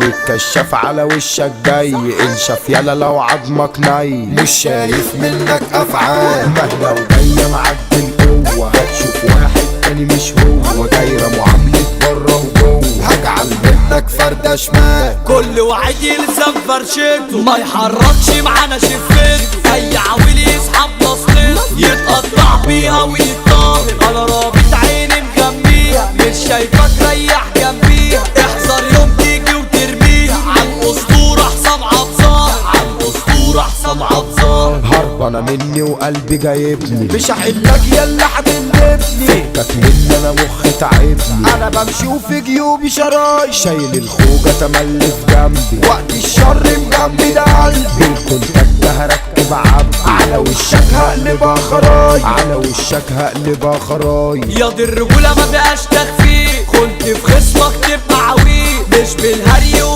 الكشاف على وشك جاي، انشف يلا لو عظمك ناي. مش شايف منك افعال، مهلا وجاية معدي القوة، هتشوف واحد تاني مش هو. دايرة معاملة بره وجوه، هجعل منك فردة شمال. كل واحد يلزم فرشته، ما يحركش معانا شفته. اي عويل يسحب نصلته، يتقطع بيها ويتطاهر. انا رابط عيني مجنبيها، مش شايفك ريح جنبيها. احذر يوم تيجي وترميها، عالاسطورة حسام عبد، عالاسطورة حسام عبد. هربانة مني وقلبي جايبني، مش هحلك يلا هتندبني. فكك مني انا مخي تعبني. انا بمشي وفي جيوبي شرايط، شايل الخوجة تملي في جنبي، وقت الشر مجنبي ده قلبي. بالكونتاكت هركب عبي، على وشك هقلبها خرايط، على وشك هقلبها خرايط. يا دي الرجولة ما بقاش تخفيف، كنت في خصمك تبقى عويل. مش بالهري